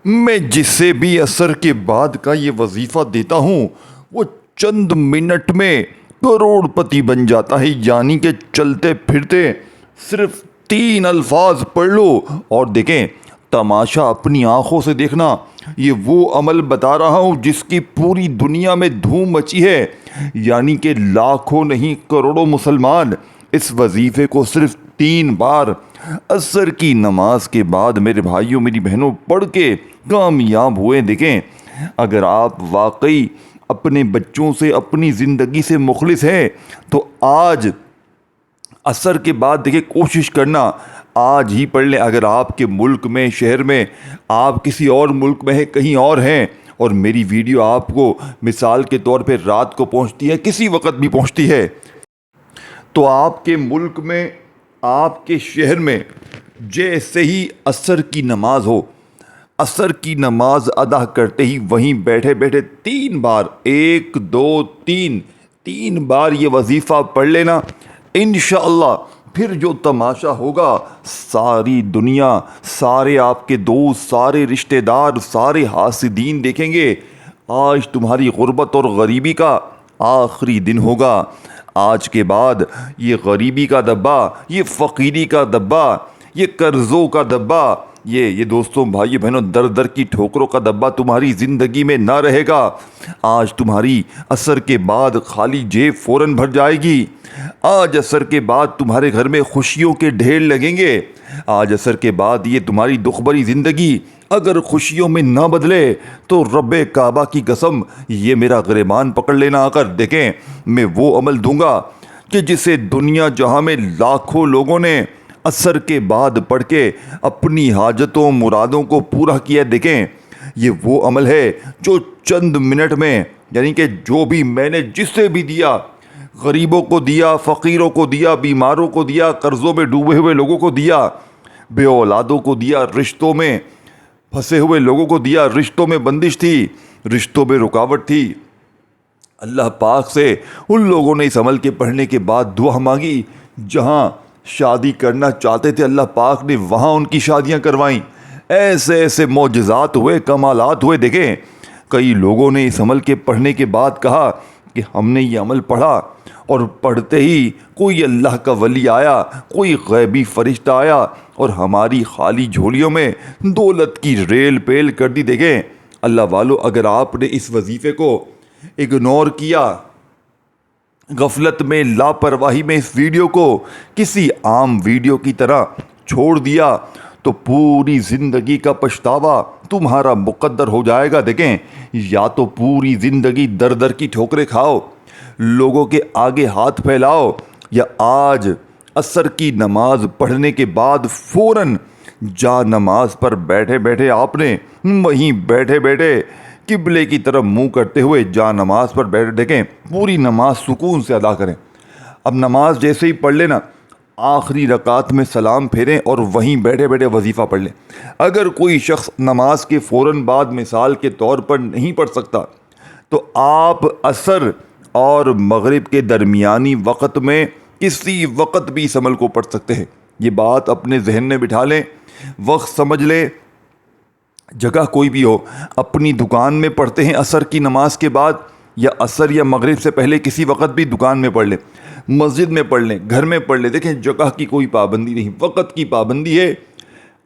میں جسے بھی عصر کے بعد کا یہ وظیفہ دیتا ہوں وہ چند منٹ میں کروڑ پتی بن جاتا ہے، یعنی کہ چلتے پھرتے صرف 3 الفاظ پڑھ لو اور دیکھیں تماشا اپنی آنکھوں سے دیکھنا۔ یہ وہ عمل بتا رہا ہوں جس کی پوری دنیا میں دھوم مچی ہے، یعنی کہ لاکھوں نہیں کروڑوں مسلمان اس وظیفے کو صرف 3 بار عصر کی نماز کے بعد میرے بھائیوں میری بہنوں پڑھ کے کامیاب ہوئے۔ دیکھیں اگر آپ واقعی اپنے بچوں سے اپنی زندگی سے مخلص ہیں تو آج عصر کے بعد دیکھیں کوشش کرنا آج ہی پڑھ لیں۔ اگر آپ کے ملک میں، شہر میں، آپ کسی اور ملک میں ہیں، کہیں اور ہیں اور میری ویڈیو آپ کو مثال کے طور پہ رات کو پہنچتی ہے، کسی وقت بھی پہنچتی ہے، تو آپ کے ملک میں، آپ کے شہر میں جیسے ہی عصر کی نماز ہو، عصر کی نماز ادا کرتے ہی وہیں بیٹھے بیٹھے 3 بار 1 2 3 بار یہ وظیفہ پڑھ لینا انشاءاللہ۔ پھر جو تماشا ہوگا ساری دنیا، سارے آپ کے دوست، سارے رشتہ دار، سارے حاسدین دیکھیں گے آج تمہاری غربت اور غریبی کا آخری دن ہوگا۔ آج کے بعد یہ غریبی کا دبا، یہ فقیری کا دبا، یہ قرضوں کا دبا، یہ دوستوں بھائی بہنوں در در کی ٹھوکروں کا دبا تمہاری زندگی میں نہ رہے گا۔ آج تمہاری عصر کے بعد خالی جیب فوراً بھر جائے گی۔ آج عصر کے بعد تمہارے گھر میں خوشیوں کے ڈھیر لگیں گے۔ آج عصر کے بعد یہ تمہاری دکھ بھری زندگی اگر خوشیوں میں نہ بدلے تو رب کعبہ کی قسم یہ میرا گریبان پکڑ لینا آ کر دیکھیں میں وہ عمل دوں گا کہ جسے دنیا جہاں میں لاکھوں لوگوں نے عصر کے بعد پڑھ کے اپنی حاجتوں مرادوں کو پورا کیا۔ دیکھیں یہ وہ عمل ہے جو چند منٹ میں، یعنی کہ جو بھی میں نے جسے بھی دیا، غریبوں کو دیا، فقیروں کو دیا، بیماروں کو دیا، قرضوں میں ڈوبے ہوئے لوگوں کو دیا، بے اولادوں کو دیا، رشتوں میں پھنسے ہوئے لوگوں کو دیا، رشتوں میں بندش تھی، رشتوں میں رکاوٹ تھی، اللہ پاک سے ان لوگوں نے اس عمل کے پڑھنے کے بعد دعا مانگی، جہاں شادی کرنا چاہتے تھے اللہ پاک نے وہاں ان کی شادیاں کروائیں۔ ایسے ایسے معجزات ہوئے، کمالات ہوئے۔ دیکھیں کئی لوگوں نے اس عمل کے پڑھنے کے بعد کہا کہ ہم نے یہ عمل پڑھا اور پڑھتے ہی کوئی اللہ کا ولی آیا، کوئی غیبی فرشتہ آیا اور ہماری خالی جھولیوں میں دولت کی ریل پیل کر دی۔ دیکھیں اللہ والو اگر آپ نے اس وظیفے کو اگنور کیا، غفلت میں، لاپرواہی میں اس ویڈیو کو کسی عام ویڈیو کی طرح چھوڑ دیا تو پوری زندگی کا پچھتاوا تمہارا مقدر ہو جائے گا۔ دیکھیں یا تو پوری زندگی در در کی ٹھوکریں کھاؤ، لوگوں کے آگے ہاتھ پھیلاؤ، یا آج عصر کی نماز پڑھنے کے بعد فوراً جا نماز پر بیٹھے بیٹھے آپ نے وہیں بیٹھے بیٹھے قبلے کی طرف منہ کرتے ہوئے جا نماز پر بیٹھے، دیکھیں پوری نماز سکون سے ادا کریں۔ اب نماز جیسے ہی پڑھ لینا آخری رکعت میں سلام پھیریں اور وہیں بیٹھے بیٹھے وظیفہ پڑھ لیں۔ اگر کوئی شخص نماز کے فوراً بعد مثال کے طور پر نہیں پڑھ سکتا تو آپ عصر اور مغرب کے درمیانی وقت میں کسی وقت بھی اس عمل کو پڑھ سکتے ہیں۔ یہ بات اپنے ذہن میں بٹھا لیں، وقت سمجھ لیں، جگہ کوئی بھی ہو، اپنی دکان میں پڑھتے ہیں عصر کی نماز کے بعد، یا عصر یا مغرب سے پہلے کسی وقت بھی دکان میں پڑھ لیں، مسجد میں پڑھ لیں، گھر میں پڑھ لیں۔ دیکھیں جگہ کی کوئی پابندی نہیں، وقت کی پابندی ہے۔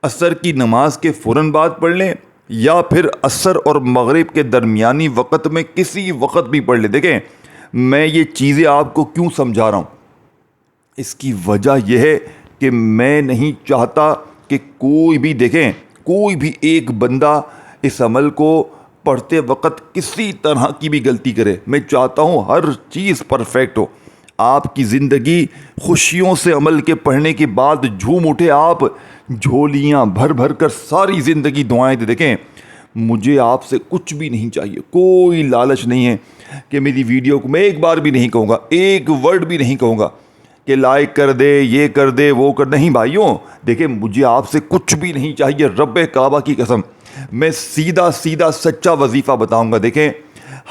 عصر کی نماز کے فوراً بعد پڑھ لیں یا پھر عصر اور مغرب کے درمیانی وقت میں کسی وقت بھی پڑھ لیں۔ دیکھیں میں یہ چیزیں آپ کو کیوں سمجھا رہا ہوں، اس کی وجہ یہ ہے کہ میں نہیں چاہتا کہ کوئی بھی، دیکھیں کوئی بھی ایک بندہ اس عمل کو پڑھتے وقت کسی طرح کی بھی غلطی کرے۔ میں چاہتا ہوں ہر چیز پرفیکٹ ہو، آپ کی زندگی خوشیوں سے عمل کے پڑھنے کے بعد جھوم اٹھے، آپ جھولیاں بھر بھر کر ساری زندگی دعائیں دے۔ دیکھیں مجھے آپ سے کچھ بھی نہیں چاہیے، کوئی لالچ نہیں ہے کہ میری ویڈیو کو میں ایک بار بھی نہیں کہوں گا، ایک ورڈ بھی نہیں کہوں گا کہ لائک کر دے، یہ کر دے، وہ کر، نہیں بھائیوں دیکھیں مجھے آپ سے کچھ بھی نہیں چاہیے، رب کعبہ کی قسم میں سیدھا سیدھا سچا وظیفہ بتاؤں گا۔ دیکھیں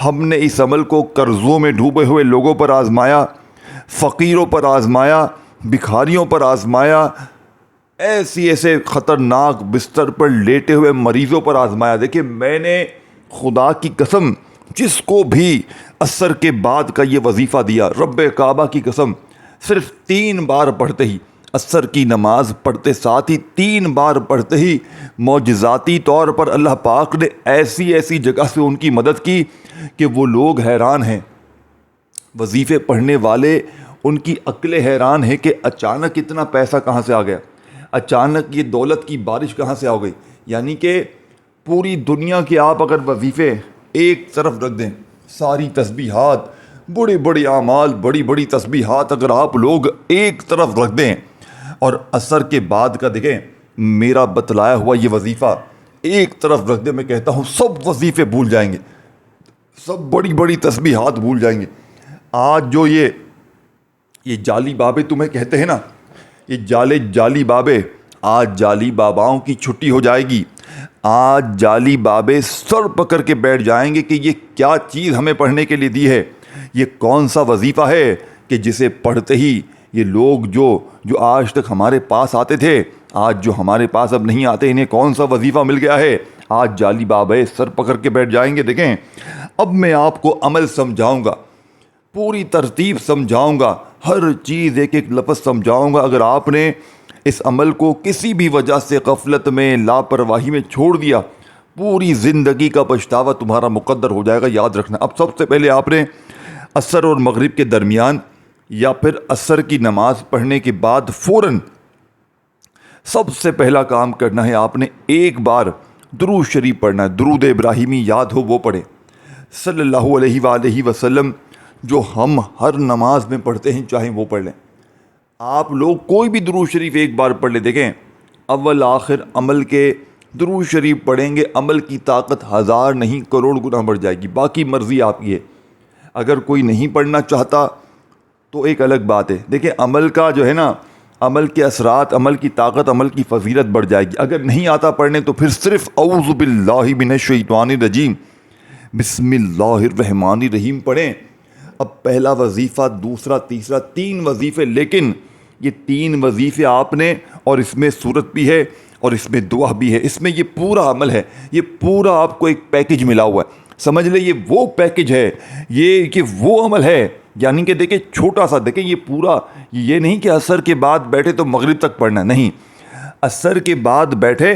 ہم نے اس عمل کو قرضوں میں ڈوبے ہوئے لوگوں پر آزمایا، فقیروں پر آزمایا، بھکاریوں پر آزمایا، ایسے خطرناک بستر پر لیٹے ہوئے مریضوں پر آزمایا. دیکھیں میں نے خدا کی قسم جس کو بھی عصر کے بعد کا یہ وظیفہ دیا، رب کعبہ کی قسم، صرف 3 بار پڑھتے ہی، عصر کی نماز پڑھتے ساتھ ہی 3 بار پڑھتے ہی معجزاتی طور پر اللہ پاک نے ایسی جگہ سے ان کی مدد کی کہ وہ لوگ حیران ہیں. وظیفے پڑھنے والے ان کی عقلیں حیران ہے کہ اچانک اتنا پیسہ کہاں سے آ گیا، اچانک یہ دولت کی بارش کہاں سے آ گئی. یعنی کہ پوری دنیا کے آپ اگر وظیفے ایک طرف رکھ دیں، ساری تسبیحات، بڑے اعمال، بڑی تسبیحات اگر آپ لوگ ایک طرف رکھ دیں اور عصر کے بعد کا دیکھیں میرا بتلایا ہوا یہ وظیفہ ایک طرف رکھ دیں، میں کہتا ہوں سب وظیفے بھول جائیں گے، سب بڑی تسبیحات بھول جائیں گے. آج جو یہ جعلی بابے تمہیں کہتے ہیں نا، یہ جعلی بابے، آج جعلی باباؤں کی چھٹی ہو جائے گی. آج جعلی بابے سر پکڑ کے بیٹھ جائیں گے کہ یہ کیا چیز ہمیں پڑھنے کے لیے دی ہے، یہ کون سا وظیفہ ہے کہ جسے پڑھتے ہی یہ لوگ جو آج تک ہمارے پاس آتے تھے، آج جو ہمارے پاس اب نہیں آتے، انہیں کون سا وظیفہ مل گیا ہے. آج جعلی بابے سر پکڑ کے بیٹھ جائیں گے. دیکھیں اب میں آپ کو عمل سمجھاؤں گا، پوری ترتیب سمجھاؤں گا، ہر چیز ایک لفظ سمجھاؤں گا. اگر آپ نے اس عمل کو کسی بھی وجہ سے غفلت میں، لاپرواہی میں چھوڑ دیا، پوری زندگی کا پچھتاوا تمہارا مقدر ہو جائے گا، یاد رکھنا. اب سب سے پہلے آپ نے عصر اور مغرب کے درمیان یا پھر عصر کی نماز پڑھنے کے بعد فوراً سب سے پہلا کام کرنا ہے، آپ نے ایک بار درود شریف پڑھنا ہے. درود ابراہیمی یاد ہو وہ پڑھیں، صلی اللہ علیہ وآلہ وسلم، جو ہم ہر نماز میں پڑھتے ہیں، چاہیں وہ پڑھ لیں. آپ لوگ کوئی بھی درود شریف ایک بار پڑھ لیں. دیکھیں اول آخر عمل کے درود شریف پڑھیں گے، عمل کی طاقت 1000 نہیں کروڑ گنا بڑھ جائے گی. باقی مرضی آپ کی ہے، اگر کوئی نہیں پڑھنا چاہتا تو ایک الگ بات ہے. دیکھیں عمل کا جو ہے نا، عمل کے اثرات، عمل کی طاقت، عمل کی فضیلت بڑھ جائے گی. اگر نہیں آتا پڑھنے تو پھر صرف اعوذ باللہ من الشیطان الرجیم بسم اللہ الرحمن الرحیم پڑھیں. اب پہلا وظیفہ، دوسرا، تیسرا، 3 وظیفے، لیکن یہ 3 وظیفے آپ نے، اور اس میں سورت بھی ہے اور اس میں دعا بھی ہے، اس میں یہ پورا عمل ہے، یہ پورا آپ کو ایک پیکج ملا ہوا ہے. سمجھ لیں یہ وہ پیکج ہے، یہ کہ وہ عمل ہے. یعنی کہ دیکھیں چھوٹا سا، دیکھیں یہ پورا، یہ نہیں کہ عصر کے بعد بیٹھے تو مغرب تک پڑھنا، نہیں. عصر کے بعد بیٹھے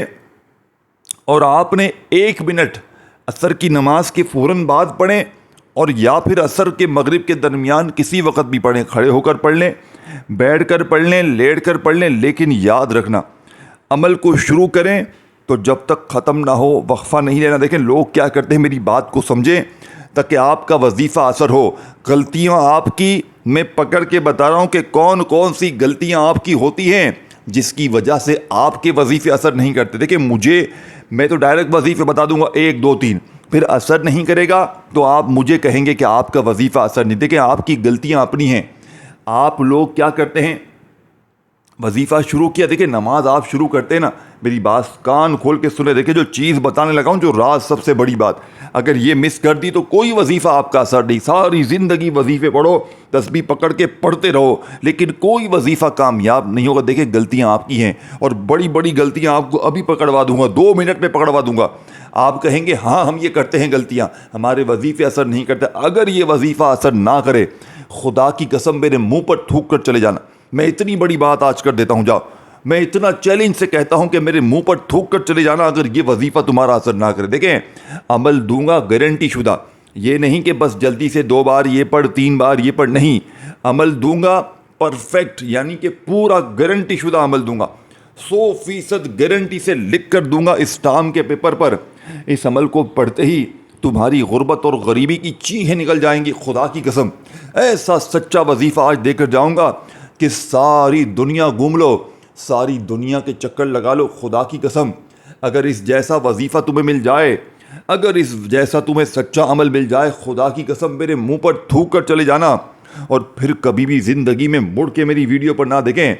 اور آپ نے 1 منٹ عصر کی نماز کے فوراً بعد پڑھیں، اور یا پھر عصر کے مغرب کے درمیان کسی وقت بھی پڑھیں. کھڑے ہو کر پڑھ لیں، بیٹھ کر پڑھ لیں، لیٹ کر پڑھ لیں، لیکن یاد رکھنا عمل کو شروع کریں تو جب تک ختم نہ ہو وقفہ نہیں لینا. دیکھیں لوگ کیا کرتے ہیں، میری بات کو سمجھیں تاکہ آپ کا وظیفہ اثر ہو. غلطیاں آپ کی میں پکڑ کے بتا رہا ہوں کہ کون سی غلطیاں آپ کی ہوتی ہیں جس کی وجہ سے آپ کے وظیفے اثر نہیں کرتے. دیکھیں میں تو ڈائریکٹ وظیفے بتا دوں گا 1 2 3، پھر اثر نہیں کرے گا تو آپ مجھے کہیں گے کہ آپ کا وظیفہ اثر نہیں. دیکھیں آپ کی غلطیاں اپنی ہیں. آپ لوگ کیا کرتے ہیں، وظیفہ شروع کیا، دیکھیں نماز آپ شروع کرتے ہیں نا، میری بات کان کھول کے سنیں. دیکھیں جو چیز بتانے لگا ہوں، جو راز، سب سے بڑی بات، اگر یہ مس کر دی تو کوئی وظیفہ آپ کا اثر نہیں. ساری زندگی وظیفے پڑھو، تسبیح پکڑ کے پڑھتے رہو، لیکن کوئی وظیفہ کامیاب نہیں ہوگا. دیکھیں غلطیاں آپ کی ہیں، اور بڑی غلطیاں آپ کو ابھی پکڑوا دوں گا، 2 منٹ میں پکڑوا دوں گا. آپ کہیں گے ہاں ہم یہ کرتے ہیں غلطیاں، ہمارے وظیفے اثر نہیں کرتے. اگر یہ وظیفہ اثر نہ کرے، خدا کی قسم میرے منہ پر تھوک کر چلے جانا. میں اتنی بڑی بات آج کر دیتا ہوں، جاؤ، میں اتنا چیلنج سے کہتا ہوں کہ میرے منہ پر تھوک کر چلے جانا اگر یہ وظیفہ تمہارا اثر نہ کرے. دیکھیں عمل دوں گا گارنٹی شدہ، یہ نہیں کہ بس جلدی سے 2 بار یہ پڑھ، 3 بار یہ پڑھ، نہیں. عمل دوں گا پرفیکٹ، یعنی کہ پورا گارنٹی شدہ عمل دوں گا، 100% گارنٹی سے لکھ کر دوں گا اسٹامپ کے پیپر پر. اس عمل کو پڑھتے ہی تمہاری غربت اور غریبی کی چیخیں نکل جائیں گی. خدا کی قسم ایسا سچا وظیفہ آج دے کر جاؤں گا کہ ساری دنیا گھوم لو، ساری دنیا کے چکر لگا لو. خدا کی قسم اگر اس جیسا وظیفہ تمہیں مل جائے، اگر اس جیسا تمہیں سچا عمل مل جائے، خدا کی قسم میرے منہ پر تھوک کر چلے جانا، اور پھر کبھی بھی زندگی میں مڑ کے میری ویڈیو پر نہ دیکھیں.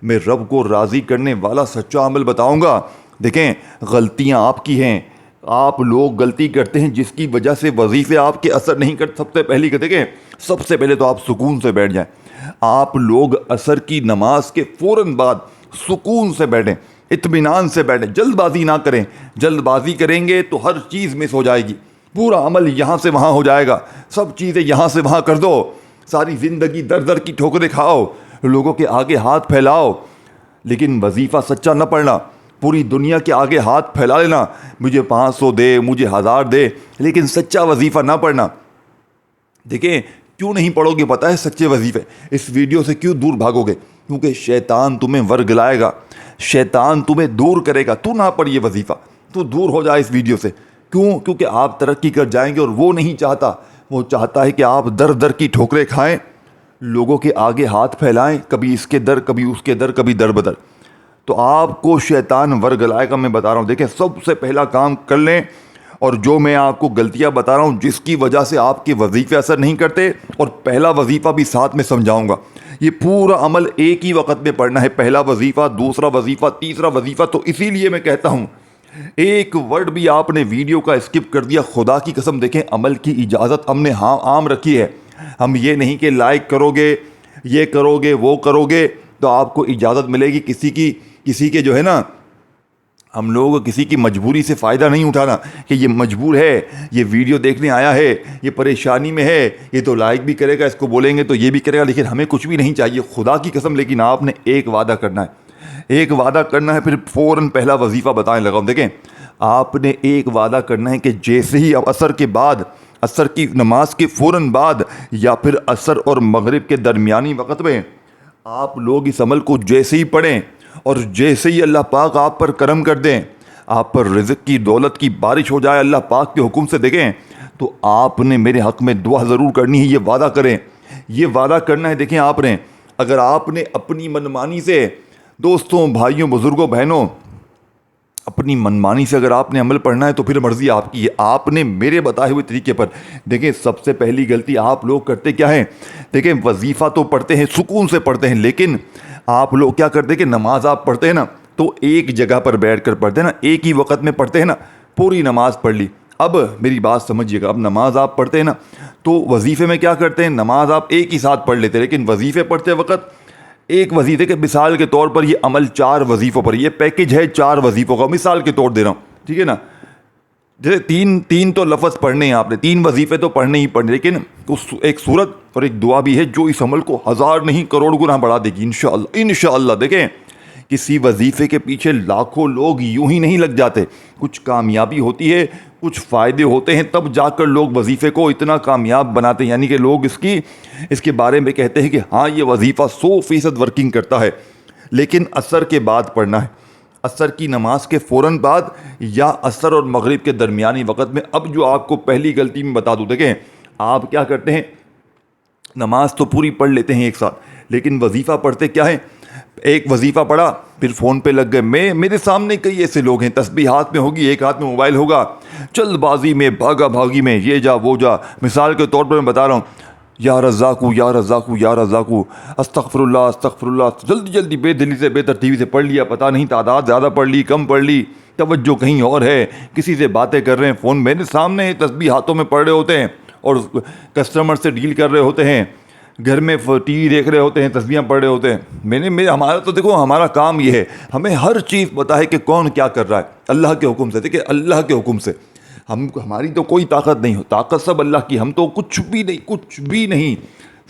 میں رب کو راضی کرنے والا سچا عمل بتاؤں گا. دیکھیں غلطیاں آپ کی ہیں، آپ لوگ غلطی کرتے ہیں جس کی وجہ سے وظیفے آپ کے اثر نہیں کرتے. سب سے پہلی دیکھیں، سب سے پہلے تو آپ سکون سے بیٹھ جائیں. آپ لوگ عصر کی نماز کے فوراً بعد سکون سے بیٹھیں, اطمینان سے بیٹھیں, جلد بازی نہ کریں. جلد بازی کریں گے تو ہر چیز مس ہو جائے گی, پورا عمل یہاں سے وہاں ہو جائے گا, سب چیزیں یہاں سے وہاں کر دو, ساری زندگی در در کی ٹھوکریں کھاؤ, لوگوں کے آگے ہاتھ پھیلاؤ, لیکن وظیفہ سچا نہ پڑھنا. پوری دنیا کے آگے ہاتھ پھیلا لینا, مجھے 500 دے, مجھے 1000 دے, لیکن سچا وظیفہ نہ پڑھنا. دیکھیں کیوں نہیں پڑھو گے پتہ ہے سچے وظیفے؟ اس ویڈیو سے کیوں دور بھاگو گے؟ کیونکہ شیطان تمہیں ورگلائے گا, شیطان تمہیں دور کرے گا. تو نہ پڑھ یہ وظیفہ, تو دور ہو جائے اس ویڈیو سے. کیوں؟ کیونکہ آپ ترقی کر جائیں گے, اور وہ نہیں چاہتا. وہ چاہتا ہے کہ آپ در در کی ٹھوکریں کھائیں, لوگوں کے آگے ہاتھ پھیلائیں, کبھی اس کے در, کبھی اس کے در, کبھی در بدر. تو آپ کو شیطان ورگلائے گا. میں بتا رہا ہوں, دیکھیں سب سے پہلا کام کر لیں, اور جو میں آپ کو غلطیاں بتا رہا ہوں جس کی وجہ سے آپ کے وظیفے اثر نہیں کرتے, اور پہلا وظیفہ بھی ساتھ میں سمجھاؤں گا. یہ پورا عمل ایک ہی وقت میں پڑھنا ہے, پہلا وظیفہ, دوسرا وظیفہ, تیسرا وظیفہ. تو اسی لیے میں کہتا ہوں ایک ورڈ بھی آپ نے ویڈیو کا اسکپ کر دیا, خدا کی قسم دیکھیں عمل کی اجازت ہم نے عام رکھی ہے. ہم یہ نہیں کہ لائک کرو گے, یہ کرو گے, وہ کرو گے تو آپ کو اجازت ملے گی. کسی کے جو ہے نا, ہم لوگ کسی کی مجبوری سے فائدہ نہیں اٹھانا کہ یہ مجبور ہے, یہ ویڈیو دیکھنے آیا ہے, یہ پریشانی میں ہے, یہ تو لائک بھی کرے گا, اس کو بولیں گے تو یہ بھی کرے گا, لیکن ہمیں کچھ بھی نہیں چاہیے خدا کی قسم. لیکن آپ نے ایک وعدہ کرنا ہے, ایک وعدہ کرنا ہے, پھر فوراً پہلا وظیفہ بتائیں لگاؤں. دیکھیں آپ نے ایک وعدہ کرنا ہے کہ جیسے ہی عصر کے بعد, عصر کی نماز کے فوراً بعد, یا پھر عصر اور مغرب کے درمیانی وقت میں آپ لوگ اس عمل کو جیسے ہی پڑھیں, اور جیسے ہی اللہ پاک آپ پر کرم کر دیں, آپ پر رزق کی دولت کی بارش ہو جائے اللہ پاک کے حکم سے, دیکھیں تو آپ نے میرے حق میں دعا ضرور کرنی ہے. یہ وعدہ کریں, یہ وعدہ کرنا ہے. دیکھیں آپ نے, اگر آپ نے اپنی منمانی سے, دوستوں, بھائیوں, بزرگوں, بہنوں, اپنی منمانی سے اگر آپ نے عمل پڑھنا ہے تو پھر مرضی آپ کی ہے. آپ نے میرے بتائے ہوئے طریقے پر, دیکھیں سب سے پہلی غلطی آپ لوگ کرتے کیا ہے؟ دیکھیں وظیفہ تو پڑھتے ہیں, سکون سے پڑھتے ہیں, لیکن آپ لوگ کیا کرتے ہیں کہ نماز آپ پڑھتے ہیں نا تو ایک جگہ پر بیٹھ کر پڑھتے ہیں نا, ایک ہی وقت میں پڑھتے ہیں نا, پوری نماز پڑھ لی. اب میری بات سمجھیے گا, اب نماز آپ پڑھتے ہیں نا تو وظیفے میں کیا کرتے ہیں, نماز آپ ایک ہی ساتھ پڑھ لیتے ہیں, لیکن وظیفے پڑھتے وقت ایک وظیفے کے, مثال کے طور پر یہ عمل 4 وظیفوں پر, یہ پیکج ہے 4 وظیفوں کا, مثال کے طور دے رہا ہوں, ٹھیک ہے نا. جیسے تین تو لفظ پڑھنے ہیں آپ نے, 3 وظیفے تو پڑھنے ہی پڑھنے, لیکن ایک صورت اور ایک دعا بھی ہے جو اس عمل کو 1000 نہیں کروڑ گنا بڑھا دے گی انشاءاللہ, انشاءاللہ. دیکھیں کسی وظیفے کے پیچھے لاکھوں لوگ یوں ہی نہیں لگ جاتے, کچھ کامیابی ہوتی ہے, کچھ فائدے ہوتے ہیں, تب جا کر لوگ وظیفے کو اتنا کامیاب بناتے ہیں. یعنی کہ لوگ اس کے بارے میں کہتے ہیں کہ ہاں یہ وظیفہ 100% ورکنگ کرتا ہے, لیکن عصر کے بعد پڑھنا ہے, عصر کی نماز کے فوراً بعد, یا عصر اور مغرب کے درمیانی وقت میں. اب جو آپ کو پہلی غلطی میں بتا دوں, دیکھیں آپ کیا کرتے ہیں, نماز تو پوری پڑھ لیتے ہیں ایک ساتھ, لیکن وظیفہ پڑھتے کیا ہے, ایک وظیفہ پڑھا پھر فون پہ لگ گئے. میرے سامنے کئی ایسے لوگ ہیں, تسبیح ہاتھ میں ہوگی, ایک ہاتھ میں موبائل ہوگا, جلد بازی میں, بھاگا بھاگی میں, یہ جا وہ جا. مثال کے طور پر میں بتا رہا ہوں, یا رزاقو یا رزاقو یا رزاقو, استغفر اللہ استغفر اللہ, جلدی بے دلی سے, بے ترتیبی سے پڑھ لیا, پتہ نہیں تعداد زیادہ پڑھ لی, کم پڑھ لی, توجہ کہیں اور ہے, کسی سے باتیں کر رہے ہیں, فون میرے سامنے تسبیح ہاتھوں میں پڑھ رہے ہوتے ہیں, اور کسٹمر سے ڈیل کر رہے ہوتے ہیں, گھر میں ٹی وی دیکھ رہے ہوتے ہیں, تسبیحاں پڑھ رہے ہوتے ہیں. ہمارا تو دیکھو ہمارا کام یہ ہے, ہمیں ہر چیز پتہ ہے کہ کون کیا کر رہا ہے, اللہ کے حکم سے. دیکھیں اللہ کے حکم سے, ہماری تو کوئی طاقت نہیں ہو, طاقت سب اللہ کی, ہم تو کچھ بھی نہیں,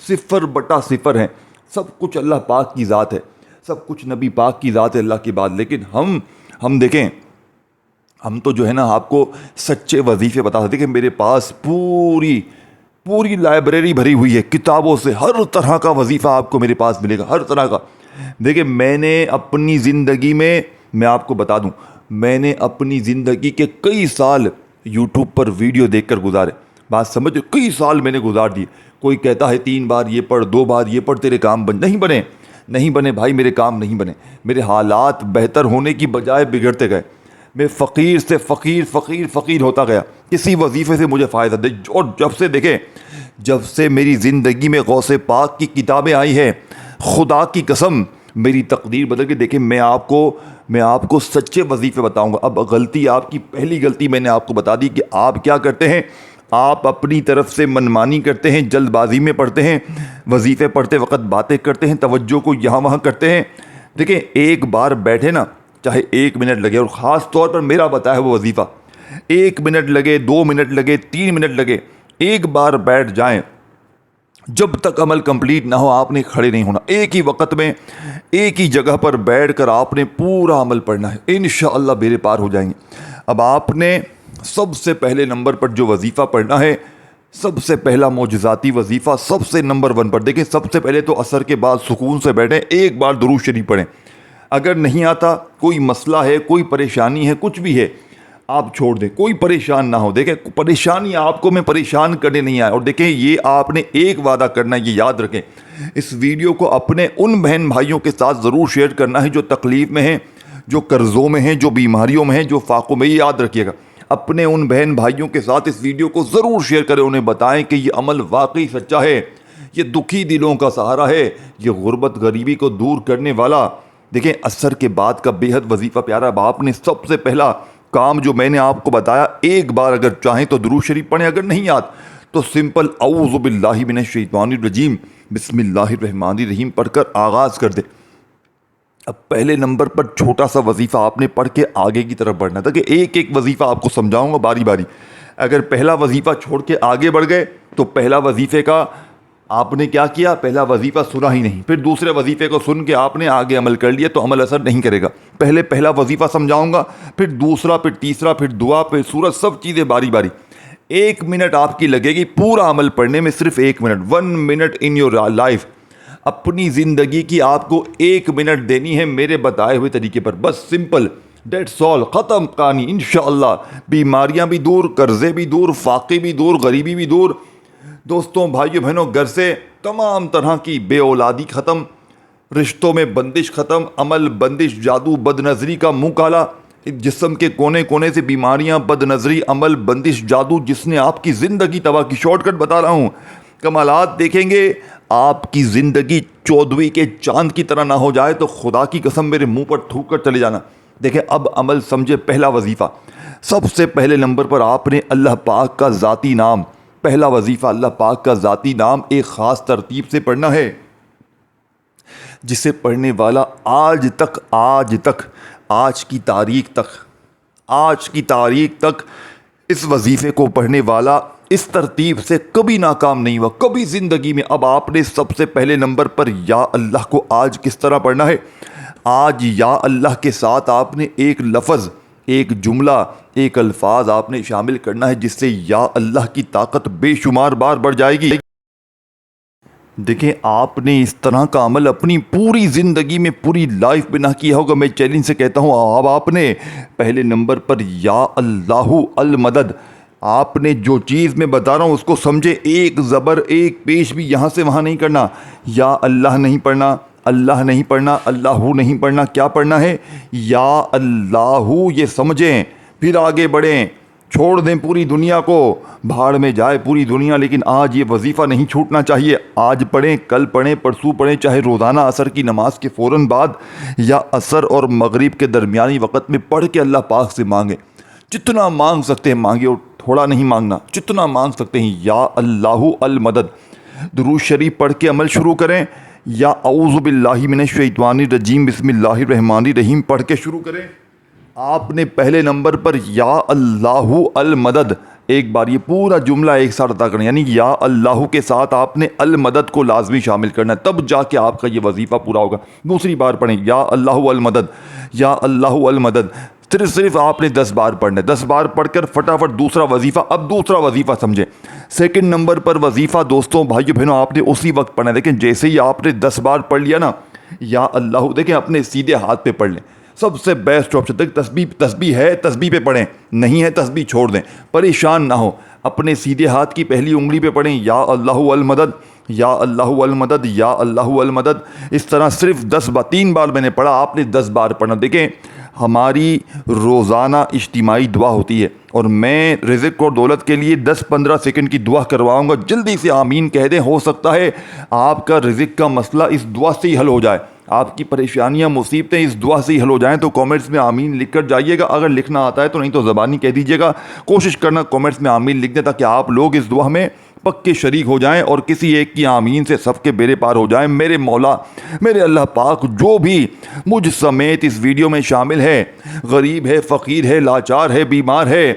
0/0 ہیں. سب کچھ اللہ پاک کی ذات ہے, سب کچھ نبی پاک کی ذات ہے اللہ کی بات. لیکن ہم دیکھیں, ہم تو جو ہے نا آپ کو سچے وظیفے بتا سکتے. کہ میرے پاس پوری لائبریری بھری ہوئی ہے کتابوں سے, ہر طرح کا وظیفہ آپ کو میرے پاس ملے گا, ہر طرح کا. دیکھیں میں نے اپنی زندگی میں آپ کو بتا دوں, میں نے اپنی زندگی کے کئی سال یوٹیوب پر ویڈیو دیکھ کر گزارے. بات سمجھو, کئی سال میں نے گزار دیے. کوئی کہتا ہے 3 بار یہ پڑھ, 2 بار یہ پڑھ, تیرے کام نہیں بنے بھائی, میرے کام نہیں بنے. میرے حالات بہتر ہونے کی بجائے بگڑتے گئے. میں فقیر سے فقیر ہوتا گیا. کسی وظیفے سے مجھے فائدہ دے, اور جب سے میری زندگی میں غوث پاک کی کتابیں آئی ہیں, خدا کی قسم میری تقدیر بدل کے. دیکھیں میں آپ کو سچے وظیفے بتاؤں گا. اب غلطی آپ کی, پہلی غلطی میں نے آپ کو بتا دی کہ آپ کیا کرتے ہیں, آپ اپنی طرف سے منمانی کرتے ہیں, جلد بازی میں پڑھتے ہیں, وظیفے پڑھتے وقت باتیں کرتے ہیں, توجہ کو یہاں وہاں کرتے ہیں. دیکھیں ایک بار بیٹھے نا، چاہے 1 منٹ لگے، اور خاص طور پر میرا بتایا وہ وظیفہ 1 منٹ لگے، 2 منٹ لگے، 3 منٹ لگے، ایک بار بیٹھ جائیں، جب تک عمل کمپلیٹ نہ ہو آپ نے کھڑے نہیں ہونا، ایک ہی وقت میں ایک ہی جگہ پر بیٹھ کر آپ نے پورا عمل پڑھنا ہے، انشاءاللہ بیڑے پار ہو جائیں گے۔ اب آپ نے سب سے پہلے نمبر پر جو وظیفہ پڑھنا ہے، سب سے پہلا معجزاتی وظیفہ سب سے نمبر 1 پر، دیکھیں سب سے پہلے تو عصر کے بعد سکون سے بیٹھیں، ایک بار درود شریف پڑھیں۔ اگر نہیں آتا، کوئی مسئلہ ہے، کوئی پریشانی ہے، کچھ بھی ہے، آپ چھوڑ دیں، کوئی پریشان نہ ہو۔ دیکھیں پریشانی آپ کو میں پریشان کرنے نہیں آیا، اور دیکھیں یہ آپ نے ایک وعدہ کرنا ہے، یہ یاد رکھیں، اس ویڈیو کو اپنے ان بہن بھائیوں کے ساتھ ضرور شیئر کرنا ہے جو تکلیف میں ہیں، جو قرضوں میں ہیں، جو بیماریوں میں ہیں، جو فاقوں میں، یہ یاد رکھیے گا، اپنے ان بہن بھائیوں کے ساتھ اس ویڈیو کو ضرور شیئر کریں، انہیں بتائیں کہ یہ عمل واقعی سچا ہے، یہ دکھی دلوں کا سہارا ہے، یہ غربت غریبی کو دور کرنے والا۔ دیکھیں عصر کے بعد کا بے حد وظیفہ پیارا، اب آپ نے سب سے پہلا کام جو میں نے آپ کو بتایا، ایک بار اگر چاہیں تو درود شریف پڑھیں، اگر نہیں یاد تو سمپل اعوذ باللہ من الشیطان الرجیم بسم اللہ الرحمن الرحیم پڑھ کر آغاز کر دیں۔ اب پہلے نمبر پر چھوٹا سا وظیفہ آپ نے پڑھ کے آگے کی طرف بڑھنا تھا، کہ ایک ایک وظیفہ آپ کو سمجھاؤں گا باری باری۔ اگر پہلا وظیفہ چھوڑ کے آگے بڑھ گئے تو پہلا وظیفے کا آپ نے کیا کیا، پہلا وظیفہ سنا ہی نہیں، پھر دوسرے وظیفے کو سن کے آپ نے آگے عمل کر لیا تو عمل اثر نہیں کرے گا۔ پہلے پہلا وظیفہ سمجھاؤں گا، پھر دوسرا، پھر تیسرا، پھر دعا، پھر سورت، سب چیزیں باری باری۔ 1 منٹ آپ کی لگے گی پورا عمل پڑھنے میں، صرف 1 minute, 1 minute in your life, اپنی زندگی کی آپ کو 1 منٹ دینی ہے میرے بتائے ہوئے طریقے پر، بس سمپل، دیٹس آل، ختم کہانی۔ انشاءاللہ بیماریاں بھی دور، قرضے بھی دور، فاقے بھی دور، غریبی بھی دور، دوستوں بھائیوں بہنوں گھر سے تمام طرح کی بے اولادی ختم، رشتوں میں بندش ختم، عمل بندش، جادو، بد نظری کا منہ کالا، جسم کے کونے کونے سے بیماریاں، بد نظری، عمل بندش، جادو جس نے آپ کی زندگی تباہ کی۔ شارٹ کٹ بتا رہا ہوں، کمالات دیکھیں گے، آپ کی زندگی 14ویں کے چاند کی طرح نہ ہو جائے تو خدا کی قسم میرے منہ پر تھوک کر چلے جانا۔ دیکھیں اب عمل سمجھے، پہلا وظیفہ سب سے پہلے نمبر پر آپ نے اللہ پاک کا ذاتی نام، پہلا وظیفہ اللہ پاک کا ذاتی نام ایک خاص ترتیب سے پڑھنا ہے، جسے پڑھنے والا آج تک آج کی تاریخ تک اس وظیفے کو پڑھنے والا اس ترتیب سے کبھی ناکام نہیں ہوا، کبھی زندگی میں۔ اب آپ نے سب سے پہلے نمبر پر یا اللہ کو آج کس طرح پڑھنا ہے؟ آج یا اللہ کے ساتھ آپ نے ایک لفظ، ایک جملہ، ایک الفاظ آپ نے شامل کرنا ہے، جس سے یا اللہ کی طاقت بے شمار بار بڑھ جائے گی۔ دیکھیں آپ نے اس طرح کا عمل اپنی پوری زندگی میں، پوری لائف میں نہ کیا ہوگا، میں چیلنج سے کہتا ہوں اب آپ نے پہلے نمبر پر یا اللہ المدد، آپ نے جو چیز میں بتا رہا ہوں اس کو سمجھے، ایک زبر ایک پیش بھی یہاں سے وہاں نہیں کرنا، یا اللہ نہیں پڑھنا، اللہ نہیں پڑھنا، اللہ نہیں پڑھنا، کیا پڑھنا ہے؟ یا اللہ، یہ سمجھیں، پھر آگے بڑھیں، چھوڑ دیں پوری دنیا کو، بھاڑ میں جائے پوری دنیا، لیکن آج یہ وظیفہ نہیں چھوٹنا چاہیے۔ آج پڑھیں، کل پڑھیں، پرسوں پڑھیں، چاہے روزانہ عصر کی نماز کے فوراً بعد یا عصر اور مغرب کے درمیانی وقت میں پڑھ کے اللہ پاک سے مانگیں، جتنا مانگ سکتے ہیں مانگے، اور تھوڑا نہیں مانگنا، جتنا مانگ سکتے ہیں۔ یا اللہ المدد، درود شریف پڑھ کے عمل شروع کریں، یا اعوذ باللہ من الشیطان الرجیم بسم اللہ الرحمن الرحیم پڑھ کے شروع کریں۔ آپ نے پہلے نمبر پر یا اللہ المدد، ایک بار یہ پورا جملہ ایک ساتھ ادا کرنا، یعنی یا اللہ کے ساتھ آپ نے المدد کو لازمی شامل کرنا ہے، تب جا کے آپ کا یہ وظیفہ پورا ہوگا۔ دوسری بار پڑھیں یا اللہ المدد، یا اللہ المدد، صرف آپ نے 10 بار پڑھنا ہے۔ 10 بار پڑھ کر فٹافٹ دوسرا وظیفہ، اب دوسرا وظیفہ سمجھیں۔ سیکنڈ نمبر پر وظیفہ دوستوں بھائیو بہنوں آپ نے اسی وقت پڑھنا ہے۔ دیکھیں جیسے ہی آپ نے 10 بار پڑھ لیا نا یا اللہ، دیکھیں اپنے سیدھے ہاتھ پہ پڑھ لیں، سب سے بیسٹ آپشن۔ تک تسبیح ہے، تسبیح پہ پڑھیں، نہیں ہے تسبیح چھوڑ دیں، پریشان نہ ہو، اپنے سیدھے ہاتھ کی پہلی انگلی پہ پڑھیں یا اللہ المدد، یا اللہ المدد، یا اللہ المدد، اس طرح صرف 3 بار میں نے پڑھا، آپ نے 10 بار پڑھنا۔ دیکھیں ہماری روزانہ اجتماعی دعا ہوتی ہے، اور میں رزق اور دولت کے لیے 10-15 سیکنڈ کی دعا کرواؤں گا، جلدی سے آمین کہہ دیں، ہو سکتا ہے آپ کا رزق کا مسئلہ اس دعا سے ہی حل ہو جائے، آپ کی پریشانیاں مصیبتیں اس دعا سے ہی حل ہو جائیں۔ تو کامنٹس میں آمین لکھ کر جائیے گا، اگر لکھنا آتا ہے تو، نہیں تو زبانی کہہ دیجیے گا، کوشش کرنا کامنٹس میں آمین لکھ دیں تاکہ آپ لوگ اس دعا میں پکے شریک ہو جائیں اور کسی ایک کی آمین سے سب کے بیڑے پار ہو جائیں۔ میرے مولا، میرے اللہ پاک، جو بھی مجھ سمیت اس ویڈیو میں شامل ہے، غریب ہے، فقیر ہے، لاچار ہے، بیمار ہے،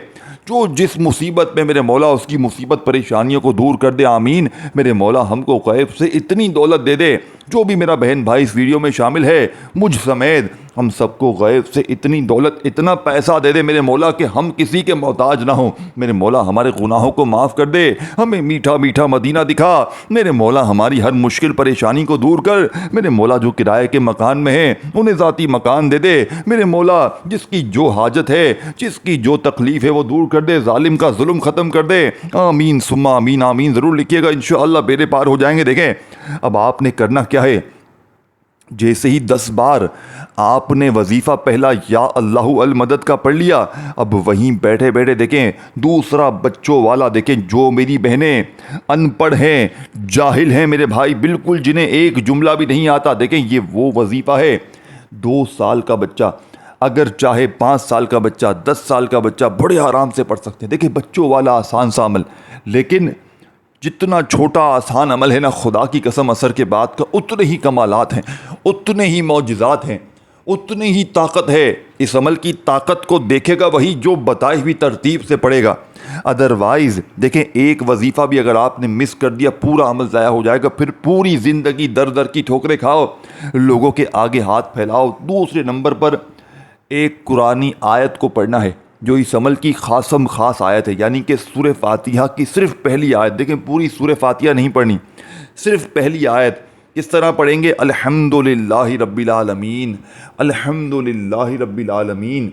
جو جس مصیبت میں، میرے مولا اس کی مصیبت پریشانیوں کو دور کر دے، آمین۔ میرے مولا ہم کو غیب سے اتنی دولت دے دے، جو بھی میرا بہن بھائی اس ویڈیو میں شامل ہے، مجھ سمیت ہم سب کو غیب سے اتنی دولت، اتنا پیسہ دے دے میرے مولا کہ ہم کسی کے محتاج نہ ہوں۔ میرے مولا ہمارے گناہوں کو معاف کر دے، ہمیں میٹھا میٹھا مدینہ دکھا۔ میرے مولا ہماری ہر مشکل پریشانی کو دور کر۔ میرے مولا جو کرائے کے مکان میں ہیں انہیں ذاتی مکان دے دے۔ میرے مولا جس کی جو حاجت ہے، جس کی جو تکلیف ہے وہ دور کر دے، ظالم کا ظلم ختم کر دے۔ آمین ثم آمین، آمین ضرور لکھیے گا، انشاءاللہ بیڑے پار ہو جائیں گے۔ دیکھیں اب آپ نے کرنا کیا ہے، جیسے ہی 10 بار آپ نے وظیفہ پہلا یا اللہ المدد کا پڑھ لیا، اب وہیں بیٹھے بیٹھے دیکھیں دوسرا بچوں والا، دیکھیں جو میری بہنیں ان پڑھ ہیں، جاہل ہیں، میرے بھائی بالکل جنہیں ایک جملہ بھی نہیں آتا، دیکھیں یہ وہ وظیفہ ہے۔ 2 سال کا بچہ اگر چاہے، 5 سال کا بچہ، 10 سال کا بچہ بڑے آرام سے پڑھ سکتے ہیں۔ دیکھیں بچوں والا آسان سا عمل، لیکن جتنا چھوٹا آسان عمل ہے نا، خدا کی قسم اثر کے بعد کا اتنے ہی کمالات ہیں، اتنے ہی معجزات ہیں، اتنی ہی طاقت ہے۔ اس عمل کی طاقت کو دیکھے گا وہی جو بتائی ہوئی ترتیب سے پڑھے گا۔ ادروائز دیکھیں ایک وظیفہ بھی اگر آپ نے مس کر دیا، پورا عمل ضائع ہو جائے گا، پھر پوری زندگی در در کی ٹھوکریں کھاؤ، لوگوں کے آگے ہاتھ پھیلاؤ۔ دوسرے نمبر پر ایک قرآنی آیت کو پڑھنا ہے جو اس عمل کی خاصم خاص آیت ہے، یعنی کہ سورہ فاتحہ کی صرف پہلی آیت۔ دیکھیں پوری سورہ فاتحہ نہیں پڑھنی، صرف پہلی آیت۔ اس طرح پڑھیں گے الحمدللہ رب العالمین، الحمدللہ رب العالمین،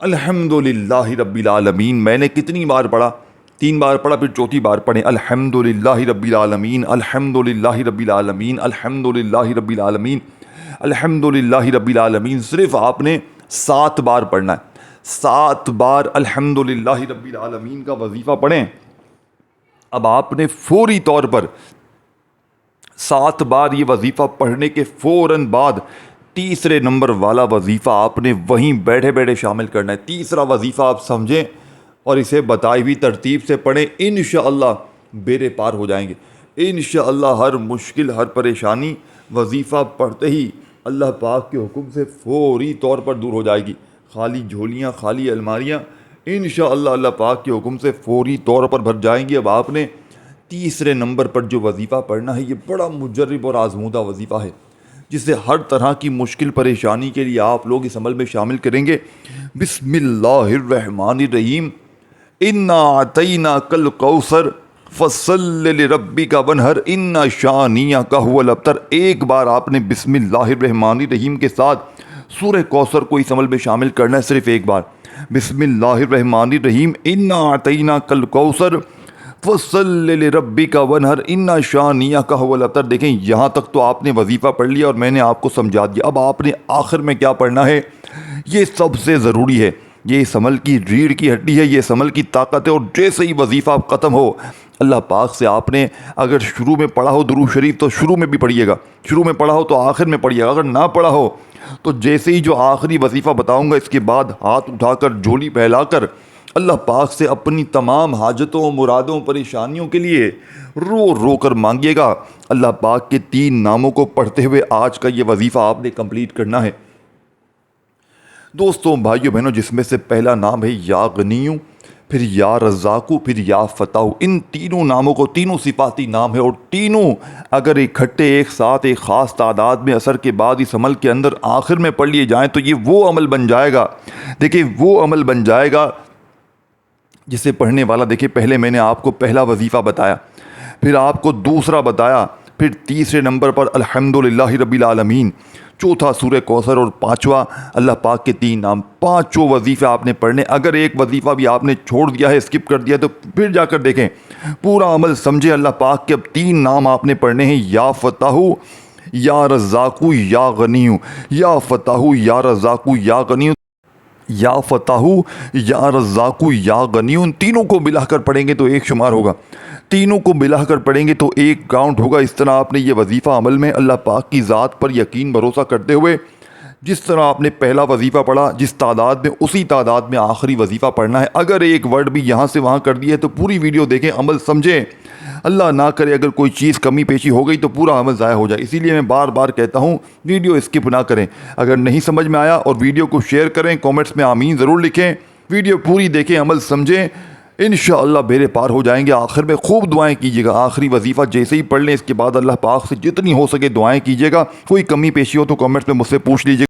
الحمدللہ رب العالمین۔ میں نے کتنی بار پڑھا؟ 3 بار پڑھا، پھر چوتھی بار پڑھیں الحمدللہ رب العالمین، الحمدللہ رب العالمین، الحمدللہ رب العالمین، الحمدللہ رب العالمین۔ صرف آپ نے 7 بار پڑھنا ہے، 7 بار الحمدللہ رب العالمین کا وظیفہ پڑھیں۔ اب آپ نے فوری طور پر 7 بار یہ وظیفہ پڑھنے کے فوراً بعد تیسرے نمبر والا وظیفہ آپ نے وہیں بیٹھے بیٹھے شامل کرنا ہے۔ تیسرا وظیفہ آپ سمجھیں اور اسے بتائی ہوئی ترتیب سے پڑھیں، انشاءاللہ بیڑے پار ہو جائیں گے۔ انشاءاللہ ہر مشکل، ہر پریشانی وظیفہ پڑھتے ہی اللہ پاک کے حکم سے فوری طور پر دور ہو جائے گی۔ خالی جھولیاں، خالی الماریاں انشاءاللہ اللہ پاک کے حکم سے فوری طور پر بھر جائیں گی۔ اب آپ نے تیسرے نمبر پر جو وظیفہ پڑھنا ہے، یہ بڑا مجرب اور آزمودہ وظیفہ ہے، جسے ہر طرح کی مشکل پریشانی کے لیے آپ لوگ اس عمل میں شامل کریں گے۔ بسم اللہ الرحمن الرحیم، انا اعطیناک الکوثر فصل لربک وانحر ان شانیک هو الابتر۔ ایک بار آپ نے بسم اللہ الرحمن الرحیم کے ساتھ سورہ کوثر کو اس عمل میں شامل کرنا ہے، صرف ایک بار۔ بسم اللہ الرحمن الرحیم، انا اعطیناک الکوثر فصل لربک وانحر ان شانیک هو الابتر۔ دیکھیں یہاں تک تو آپ نے وظیفہ پڑھ لیا اور میں نے آپ کو سمجھا دیا۔ اب آپ نے آخر میں کیا پڑھنا ہے، یہ سب سے ضروری ہے، یہ اس عمل کی ریڑھ کی ہڈی ہے، یہ اس عمل کی طاقت ہے۔ اور جیسے ہی وظیفہ ختم ہو، اللہ پاک سے آپ نے اگر شروع میں پڑھا ہو درود شریف تو شروع میں بھی پڑھیے گا، شروع میں پڑھا ہو تو آخر میں پڑھیے گا، اگر نہ پڑھا ہو تو جیسے ہی جو آخری وظیفہ بتاؤں گا اس کے بعد ہاتھ اٹھا کر، جھولی پھیلا کر اللہ پاک سے اپنی تمام حاجتوں، مرادوں، پریشانیوں کے لیے رو رو کر مانگیے گا۔ اللہ پاک کے 3 ناموں کو پڑھتے ہوئے آج کا یہ وظیفہ آپ نے کمپلیٹ کرنا ہے۔ دوستوں، بھائیوں، بہنوں، جس میں سے پہلا نام ہے یا غنیوں، پھر یا رزاقو، پھر یا فتح۔ ان تینوں ناموں کو، تینوں صفاتی نام ہے، اور تینوں اگر اکٹھے ایک ساتھ ایک خاص تعداد میں اثر کے بعد اس عمل کے اندر آخر میں پڑھ لیے جائیں تو یہ وہ عمل بن جائے گا۔ دیکھیں وہ عمل بن جائے گا جسے پڑھنے والا، دیکھیں پہلے میں نے آپ کو پہلا وظیفہ بتایا، پھر آپ کو دوسرا بتایا، پھر تیسرے نمبر پر الحمدللہ رب العالمین، چوتھا سورہ کوثر، اور پانچواں اللہ پاک کے 3 نام۔ پانچوں وظیفے آپ نے پڑھنے۔ اگر ایک وظیفہ بھی آپ نے چھوڑ دیا ہے، اسکپ کر دیا ہے، تو پھر جا کر دیکھیں پورا عمل سمجھیں۔ اللہ پاک کے اب 3 نام آپ نے پڑھنے ہیں، یا فتح، یا رزاقو، یا غنیو۔ یا فتح، یا رزاقو، یا غنیو، یا فتح، یا رزاقو، یا غنیو۔ ان تینوں کو ملا کر پڑھیں گے تو ایک شمار ہوگا، تینوں کو ملا کر پڑھیں گے تو ایک کاؤنٹ ہوگا۔ اس طرح آپ نے یہ وظیفہ عمل میں اللہ پاک کی ذات پر یقین بھروسہ کرتے ہوئے، جس طرح آپ نے پہلا وظیفہ پڑھا جس تعداد میں، اسی تعداد میں آخری وظیفہ پڑھنا ہے۔ اگر ایک ورڈ بھی یہاں سے وہاں کر دیا ہے تو پوری ویڈیو دیکھیں، عمل سمجھیں، اللہ نہ کرے اگر کوئی چیز کمی پیشی ہو گئی تو پورا عمل ضائع ہو جائے. اسی لیے میں بار بار کہتا ہوں ویڈیو اسکپ نہ کریں. اگر نہیں سمجھ میں آیا اور ویڈیو کو شیئر کریں, کامنٹس میں آمین ضرور لکھیں, ویڈیو پوری دیکھیں, عمل سمجھیں, انشاءاللہ بیڑے پار ہو جائیں گے. آخر میں خوب دعائیں کیجیے گا. آخری وظیفہ جیسے ہی پڑھ لیں اس کے بعد اللہ پاک سے جتنی ہو سکے دعائیں کیجیے گا. کوئی کمی پیشی ہو تو کامنٹس میں مجھ سے پوچھ لیجیے.